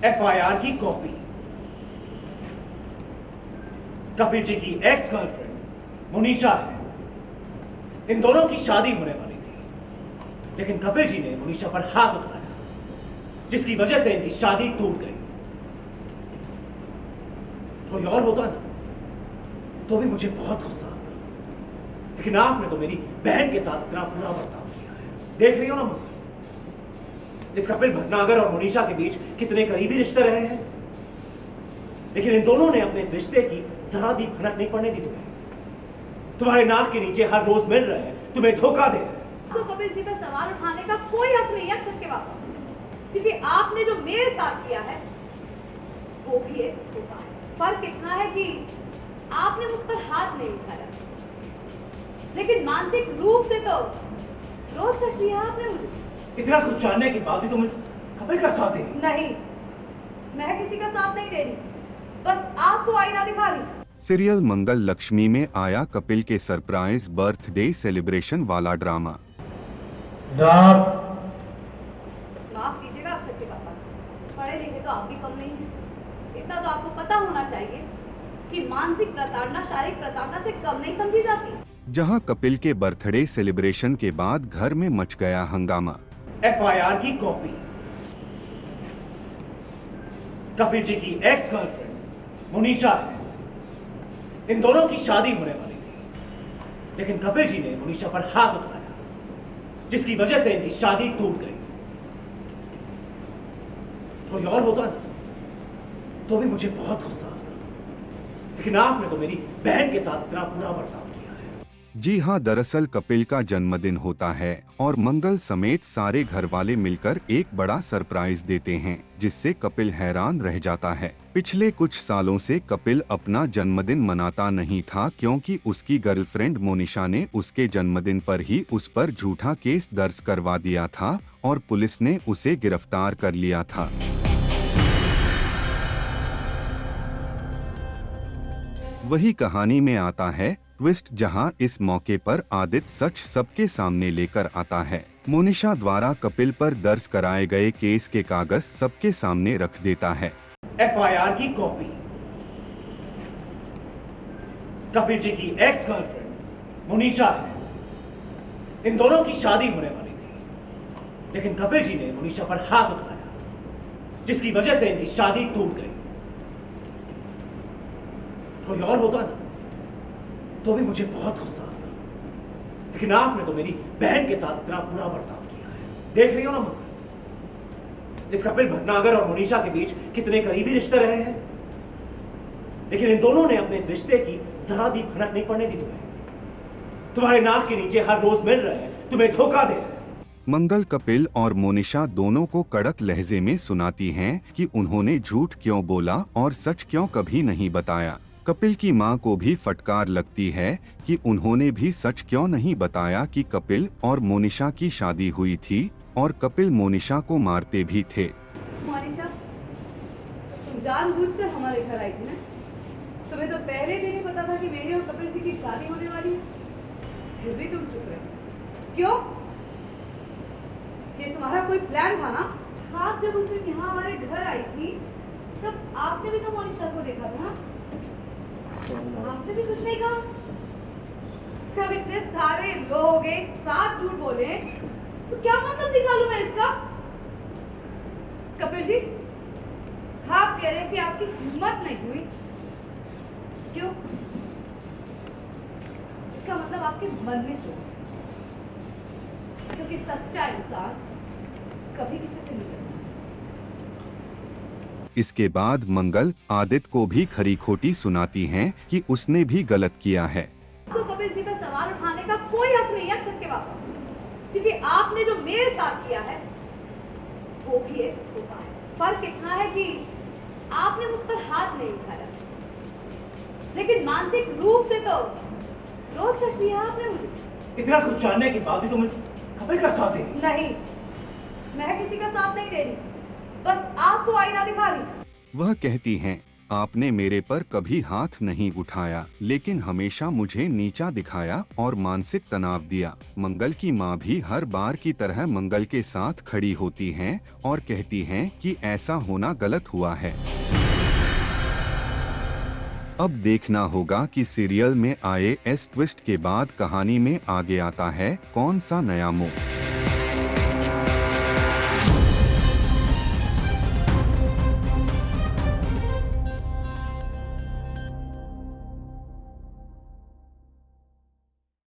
FIR की copy Kapil ji की ex girlfriend Monisha है। इन दोनों की शादी होने वाली थी, लेकिन कपिल जी ने मोनिशा पर हाथ उठाया, जिसकी वजह से इनकी शादी टूट गई। कोई और होता ना तो भी मुझे बहुत गुस्सा आता, लेकिन आपने तो मेरी बहन के साथ इतना बुरा बर्ताव किया है। देख रही हो ना मंगल, इस कपिल भटनागर और मोनिशा के बीच कितने करीबी रिश्ते रहे हैं, लेकिन इन दोनों ने अपने इस रिश्ते की जरा भी भनक नहीं पड़ने दी। तुम्हारे नाक के नीचे हर रोज मिल रहे हैं, तुम्हें धोखा दे रहे हैं। तो कपिल जी पर सवाल उठाने का कोई हक नहीं है अक्षर के वापस, क्योंकि आपने जो मेरे साथ किया है वो भी एक धोखा है। फर्क इतना है कि आपने मुझ पर हाथ नहीं उठाया, लेकिन मानसिक रूप से तो रोज कष्ट दिया आपने मुझे। इतना कुछ जानने के बाद भी तुम इस कपिल का साथ दे रही? नहीं, मैं किसी का साथ नहीं दे रही, बस आपको आईना दिखा रही। सीरियल मंगल लक्ष्मी में आया कपिल के सरप्राइज बर्थडे सेलिब्रेशन वाला ड्रामा। माफ कीजिएगा अक्षर के पापा, पढ़े लिखे तो आप भी कम नहीं हैं। इतना तो आपको पता होना चाहिए कि मानसिक प्रताड़ना शारीरिक प्रताड़ना से कम नहीं समझी जाती। जहां कपिल के बर्थडे सेलिब्रेशन के बाद घर में मच गया हंगामा। एफआईआर की कॉपी कपिल जी की एक्स गर्लफ्रेंड मोनिशा है। इन दोनों की शादी होने वाली थी, लेकिन कपिल जी ने मोनिशा पर हाथ उठाया, जिसकी वजह से इनकी शादी टूट गई। कोई और होता ना तो भी मुझे बहुत गुस्सा आता, लेकिन आपने तो मेरी बहन के साथ इतना बुरा बर्ताव किया है। जी हाँ, दरअसल कपिल का जन्मदिन होता है और मंगल समेत सारे घर वाले मिलकर एक बड़ा सरप्राइज देते हैं, जिससे कपिल हैरान रह जाता है। पिछले कुछ सालों से कपिल अपना जन्मदिन मनाता नहीं था, क्योंकि उसकी गर्लफ्रेंड मोनिशा ने उसके जन्मदिन पर ही उस पर झूठा केस दर्ज करवा दिया था और पुलिस ने उसे गिरफ्तार कर लिया था। वही कहानी में आता है ट्विस्ट, जहां इस मौके पर आदित्य सच सबके सामने लेकर आता है। मोनिशा द्वारा कपिल पर दर्ज कराए गए केस के कागज सबके सामने रख देता है। एफआईआर की कॉपी कपिल जी की एक्स गर्लफ्रेंड मोनिशा है। इन दोनों की शादी होने वाली थी, लेकिन कपिल जी ने मोनिशा पर हाथ उठाया, जिसकी वजह से इनकी शादी टूट गई। कोई और होता ना तो भी मुझे बहुत गुस्सा आता, लेकिन आपने तो मेरी बहन के साथ इतना बुरा बर्ताव किया है। देख रही हो ना मंगल, इस कपिल भटनागर और मोनिशा के बीच कितने करीबी रिश्ते रहे हैं, लेकिन इन दोनों ने अपने इस रिश्ते की जरा भी भनक नहीं पड़ने दी। तुम्हारे नाक के नीचे हर रोज मिल रहे हैं, तुम्हें धोखा दे रहे हैं। मंगल कपिल और मोनिशा दोनों को कड़क लहजे में सुनाती हैं कि उन्होंने झूठ क्यों बोला और सच क्यों कभी नहीं बताया। कपिल की मां को भी फटकार लगती है कि उन्होंने भी सच क्यों नहीं बताया कि कपिल और मोनिशा की शादी हुई थी और कपिल मोनिशा को मारते भी थे। मोनिशा, तुम जानबूझकर हमारे घर आई थी ना? तुम्हें तो पहले दिन ही पता था कि मेरी और कपिल जी की शादी होने वाली है, फिर भी तुम चुप रहे। क्यों? ये तुम्हारा कोई प्लान था ना? आप जब उस दिन यहाँ हमारे घर आई थी तब आपने भी तो मोनिशा को देखा था ना? आपने भी कुछ नहीं कहा। जब इतने सारे लोग एक साथ झूठ बोले तो क्या मतलब निकालूं मैं इसका? कपिल जी, आप कह रहे हैं कि आपकी हिम्मत नहीं हुई, क्यों? इसका मतलब आपके मन में चोट है, क्योंकि सच्चा इंसान कभी किसी से नहीं डरता। इसके बाद मंगल आदित्य को भी खरी खोटी सुनाती हैं कि उसने भी गलत किया है। तो कपिल जी पर सवाल उठाने का कोई हक नहीं है अक्षर के वापस, क्योंकि आपने जो मेरे साथ किया है वो भी एक धोखा है। फर्क इतना है कि आपने मुझ पर हाथ नहीं उठाया, लेकिन मानसिक रूप से तो रोज कष्ट दिया आपने मुझे। इतना कुछ जानने के बाद भी तुम इस कपिल का साथ दे रही? नहीं, मैं किसी का साथ नहीं दे रही, बस आपको आईना दिखा रही। वह कहती हैं आपने मेरे पर कभी हाथ नहीं उठाया, लेकिन हमेशा मुझे नीचा दिखाया और मानसिक तनाव दिया। मंगल की माँ भी हर बार की तरह मंगल के साथ खड़ी होती हैं और कहती हैं कि ऐसा होना गलत हुआ है। अब देखना होगा कि सीरियल में आए इस ट्विस्ट के बाद कहानी में आगे आता है कौन सा नया मोड़।